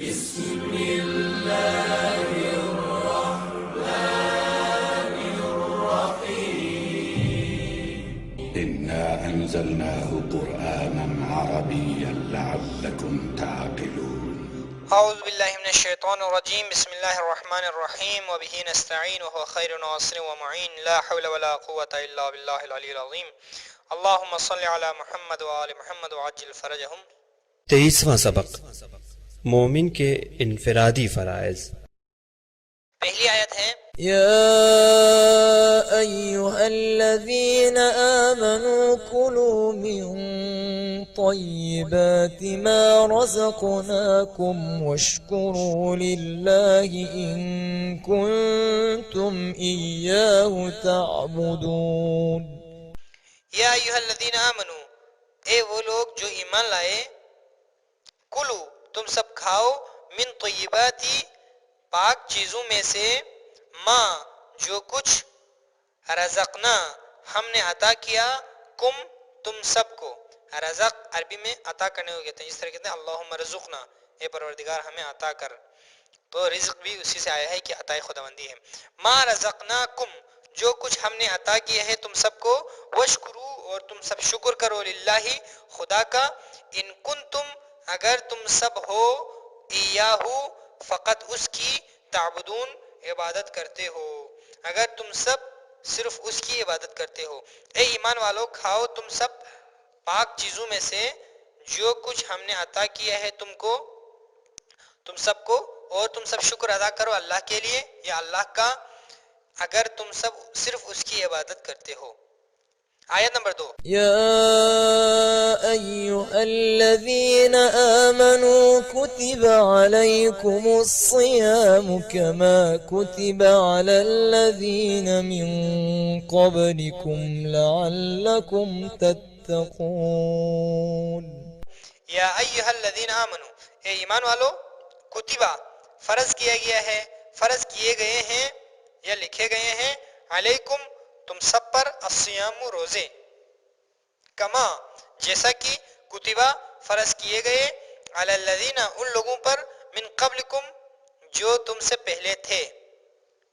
بسم الله الرحمن الرحيم إنا أنزلناه قرآنا عربيا لعلكم تعقلون اعوذ باللہ من الشیطان الرجیم بسم اللہ الرحمن الرحیم وبہ نستعین وهو خیر ناصر ومعین لا حول ولا قوة الا باللہ العلی العظیم اللہم صل علی محمد وآل محمد وعجل فرجہم۔ 23واں سبق مومن کے انفرادی فرائض۔ پہلی آیت ہے يا أيها الذين آمنوا كلوا من طيبات ما رزقناكم واشكروا لله إن كنتم إياه تعبدون۔ یا ایھا الذین آمنوا، اے وہ لوگ جو ایمان لائے، کلو تم سب کھاؤ، من طیباتی پاک چیزوں میں سے، ماں جو کچھ، رزقنا ہم نے عطا کیا، کم تم سب کو۔ رزق عربی میں عطا کرنے کو کہتے ہیں، جس طرح کہتے ہیں اللہم رزقنا، اے پروردگار ہمیں عطا کر، تو رزق بھی اسی سے آیا ہے کہ عطا خداوندی ہے۔ ما رزقناکم جو کچھ ہم نے عطا کیا ہے تم سب کو، وشکرو اور تم سب شکر کرو، للہ خدا کا، ان کنتم اگر تم سب ہو، ایاہو فقط اس کی، تعبدون عبادت کرتے ہو، اگر تم سب صرف اس کی عبادت کرتے ہو۔ اے ایمان والو کھاؤ تم سب پاک چیزوں میں سے جو کچھ ہم نے عطا کیا ہے تم کو، تم سب کو، اور تم سب شکر ادا کرو اللہ کے لیے یا اللہ کا، اگر تم سب صرف اس کی عبادت کرتے ہو۔ آیت نمبر 2۔ يا أيها الذين آمنوا كتب عليكم الصيام كما كتب على الذين من قبلكم لعلكم تتقون۔ یا ایھا الذین آمنو، اے ایمان والو، کتبہ فرض کیا گیا ہے، فرض کیے گئے ہیں یا لکھے گئے ہیں، علیکم تم سب پر، الصیام روزے، کما جیسا کہ، کتبہ فرض کیے گئے، علی الذین ان لوگوں پر، من قبلکم جو تم سے پہلے تھے۔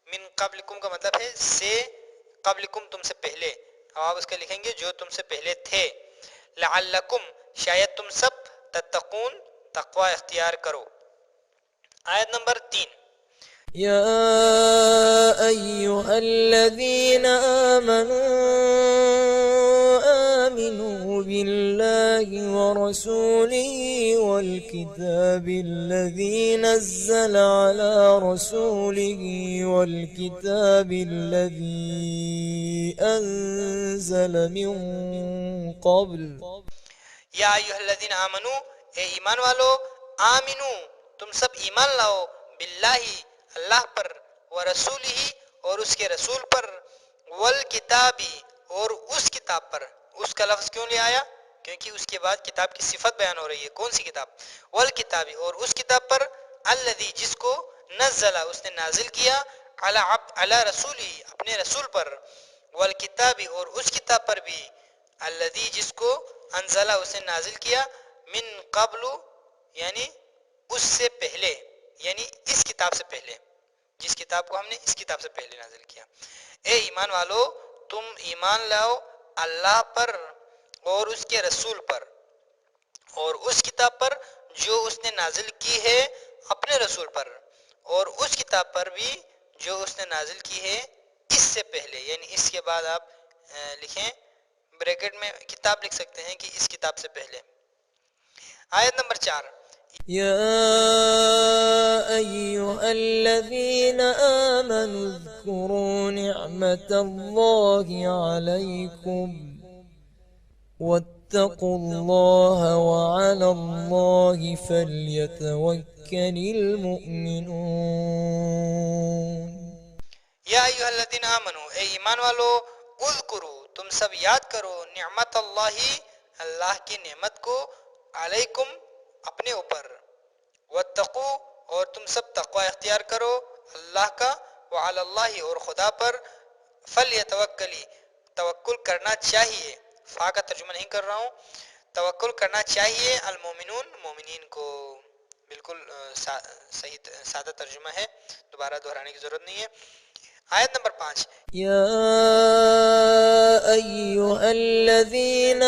من قبلکم کا مطلب ہے سے، قبلکم تم سے پہلے، اب آپ اس کا لکھیں گے جو تم سے پہلے تھے، لعلکم شاید تم سب، تتقون تقوی اختیار کرو۔ آیت نمبر 3۔ يا أيها الذين آمنوا بالله ورسوله والكتاب الذي نزل على رسوله والكتاب الذي أنزل من قبل۔ یا ایھا الذین آمنو، اے ایمان والو، آمنو تم سب ایمان لاؤ، باللہ اللہ پر، ورسولہ اور اس کے رسول پر، والکتابی اور اس کتاب پر۔ اس کا لفظ کیوں لے آیا؟ کیونکہ اس کے بعد کتاب کی صفت بیان ہو رہی ہے۔ کون سی کتاب؟ والکتابی اور اس کتاب پر، الذی جس کو، نزل اس نے نازل کیا، علی رسولہ اپنے رسول پر، والکتابی اور اس کتاب پر بھی، الذی جس کو، انزلہ اس نے نازل کیا، من قبل یعنی اس سے پہلے، یعنی اس کتاب سے پہلے، جس کتاب کو ہم نے اس کتاب سے پہلے نازل کیا۔ اے ایمان والو تم ایمان لاؤ اللہ پر اور اس کے رسول پر، اور اس کتاب پر جو اس نے نازل کی ہے اپنے رسول پر، اور اس کتاب پر بھی جو اس نے نازل کی ہے اس سے پہلے، یعنی اس کے بعد آپ لکھیں، بریکٹ میں کتاب لکھ سکتے ہیں کہ اس کتاب سے پہلے۔ آیت نمبر 4۔ يا أيها الذين آمنوا اذكروا نعمة الله عليكم واتقوا الله وعلى الله فليتوكل المؤمنون۔ یا ایھا الذین آمنو، اے ایمان والو، اذکرو تم سب یاد کرو، نعمت اللہ اللہ کی نعمت کو، علیکم اپنے اوپر، واتقو اور تم سب تقوی اختیار کرو اللہ کا، وعلی اللہ اور خدا پر، فلیتوکلی توکل کرنا چاہیے، فا کا ترجمہ نہیں کر رہا ہوں، توکل کرنا چاہیے، المومنون مومنین کو۔ بالکل صحیح سادہ ترجمہ ہے، دوبارہ دہرانے کی ضرورت نہیں ہے۔ آیت نمبر 5، يا أيها الذين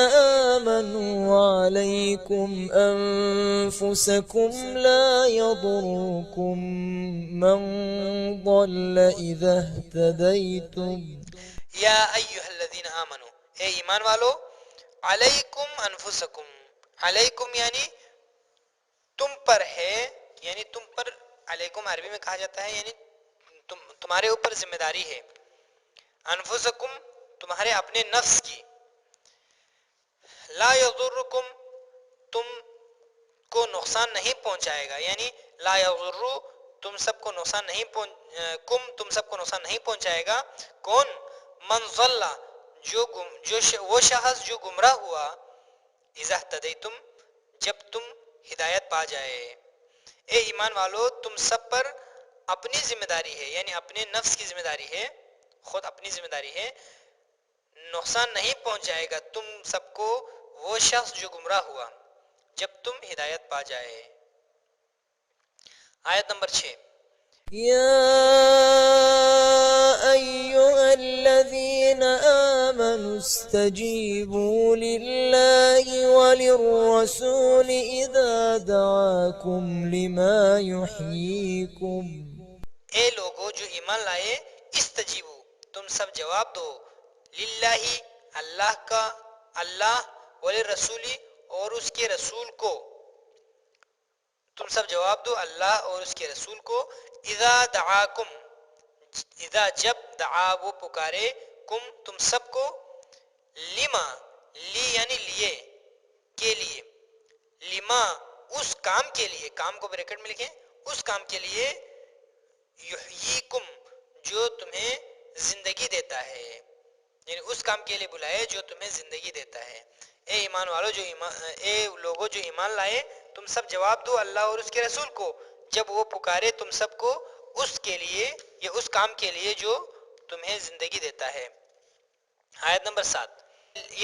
آمنوا عليكم أنفسكم لا يضركم من ضل إذا اهتديتم یا ایھا الذین آمنو، اے ایمان والو، علیکم انفسکم، علیکم یعنی تم پر ہے، یعنی تم پر، علیکم عربی میں کہا جاتا ہے یعنی تمہارے اوپر ذمہ داری ہے، انفسکم تمہارے اپنے نفس کی، لا یضرکم تم کو نقصان نہیں پہنچائے گا، یعنی لا یضر تم سب کو نقصان نہیں تم سب کو نقصان نہیں پہنچائے گا، کون؟ من ضل وہ شخص جو گمراہ ہوا، اذا اہتدیتم جب تم ہدایت پا جائے۔ اے ایمان والو، تم سب پر اپنی ذمہ داری ہے، یعنی اپنے نفس کی ذمہ داری ہے، خود اپنی ذمہ داری ہے، نقصان نہیں پہنچائے گا تم سب کو وہ شخص جو گمراہ ہوا جب تم ہدایت پا جائے۔ آیت نمبر 6، يا أيها الذين آمنوا استجيبوا لله وللرسول إذا دعاكم لما يحييكم اے لوگو جو ایمان لائے، استجیبو تم سب جواب دو، للہ اللہ کا، اللہ، وللرسولی اور اس کے رسول کو، تم سب جواب دو اللہ اور اس کے رسول کو، اذا دعاکم اذا جب دعا وہ پکارے، کم تم سب کو، لما لی یعنی لیے، کے لیے، لما اس کام کے لیے، کام کو بریکٹ میں لکھیں، اس کام کے لیے، یحییکم جو تمہیں زندگی دیتا ہے، یعنی اس کام کے لیے بلائے جو تمہیں زندگی دیتا ہے۔ اے ایمان والو اے لوگو جو ایمان لائے، تم سب جواب دو اللہ اور اس کے رسول کو جب وہ پکارے تم سب کو اس کے لیے یا اس کام کے لیے جو تمہیں زندگی دیتا ہے۔ آیت نمبر 7،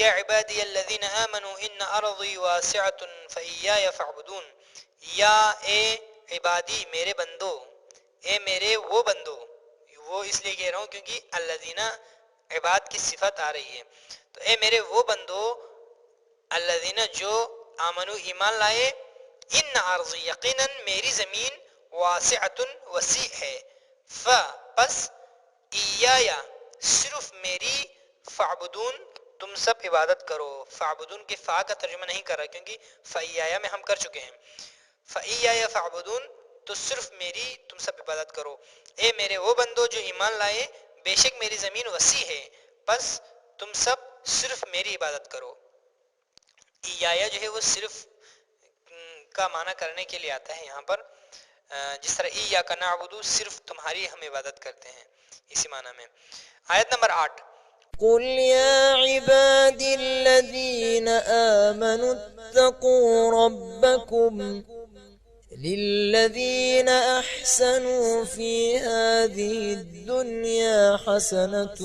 یا عبادی الذین آمنوا ان ارضی واسعۃ فایای فاعبدون، یا اے عبادی میرے بندو، اے میرے وہ بندو، وہ اس لیے کہہ رہا ہوں کیونکہ الذین عباد کی صفت آ رہی ہے، تو اے میرے وہ بندو، الذین جو آمنو ایمان لائے، ان ارضی یقیناً میری زمین، واسعۃ وسیع ہے، پس ایایا صرف میری، فاعبدون تم سب عبادت کرو، فاعبدون کے فا کا ترجمہ نہیں کر رہا کیونکہ فایایا میں ہم کر چکے ہیں، فایایا فاعبدون تو صرف میری تم سب عبادت کرو۔ اے میرے وہ بندو جو ایمان لائے، بے شک میری زمین وسیع ہے، بس تم سب صرف میری عبادت کرو۔ ایایا جو ہے وہ صرف کا معنی کرنے کے لیے آتا ہے یہاں پر، جس طرح ایاک نعبد صرف تمہاری ہم عبادت کرتے ہیں، اسی معنی میں۔ آیت نمبر 8، قل يا عبادي الذين آمنوا اتقوا ربكم للذين أحسنوا في هذه الدنيا حسنة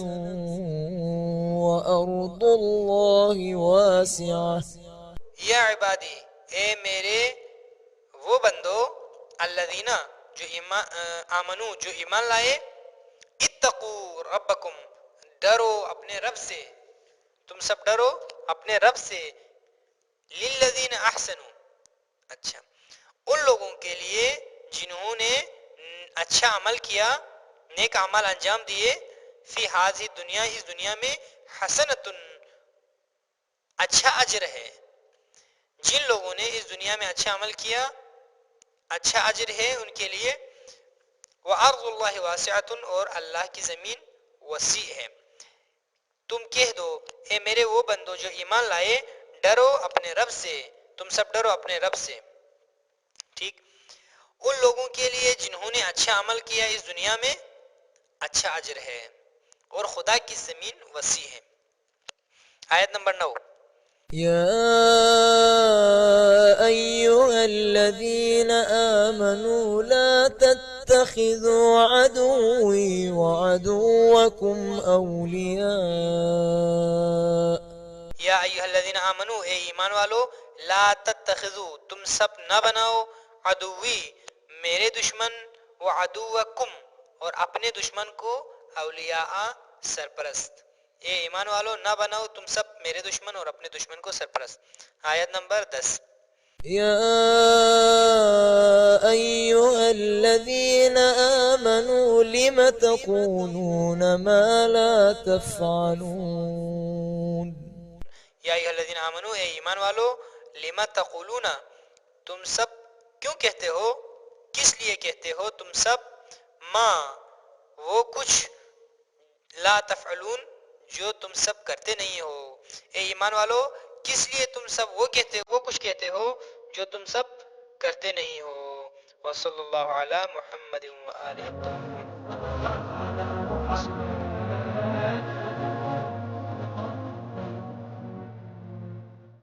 وأرض الله واسعة یا عبادی اے میرے وہ بندو، الذین جو آمنو جو ایمان لائے، اتقوا ربکم ڈرو اپنے رب سے، تم سب ڈرو اپنے رب سے، للذین احسنوا اچھا ان لوگوں کے لیے جنہوں نے اچھا عمل کیا، نیک اعمال انجام دیے، فی ہذہ دنیا اس دنیا میں، حسنۃ اچھا اجر ہے، جن لوگوں نے اس دنیا میں اچھا عمل کیا اچھا اجر ہے ان کے لیے، وَأَرْضُ اللَّهِ وَاسِعَةٌ اور اللہ کی زمین وسیع ہے۔ تم کہہ دو اے میرے وہ بندو جو ایمان لائے، ڈرو اپنے رب سے، تم سب ڈرو اپنے رب سے، ٹھیک، ان لوگوں کے لیے جنہوں نے اچھا عمل کیا اس دنیا میں اچھا اجر ہے اور خدا کی زمین وسیع ہے۔ آیت نمبر 9، يا أيها الذين آمنوا لا تتخذوا عدوي وعدوكم أولياء یا ایھا الذین آمنو اے ایمان والو، لا تتخذو تم سب نہ بناؤ، عدوی میرے دشمن، و عدوکم اور اپنے دشمن کو اولیاء سرپرست. اے ایمان والو نہ بناؤ تم سب میرے دشمن اور اپنے دشمن کو سرپرست. آیت نمبر 10. يا أيها الذين آمنوا لم تقولون ما لا تفعلون. یا ایھا الذین آمنو اے ایمان والو، لما تقولون تم سب کیوں کہتے ہو، کس لیے کہتے ہو تم سب، ما وہ کچھ، لا تفعلون جو تم سب کرتے نہیں ہو. اے ایمان والو کس لیے تم سب وہ کچھ کہتے ہو جو تم سب کرتے نہیں ہو. وصلی اللہ علی محمد و آلہ.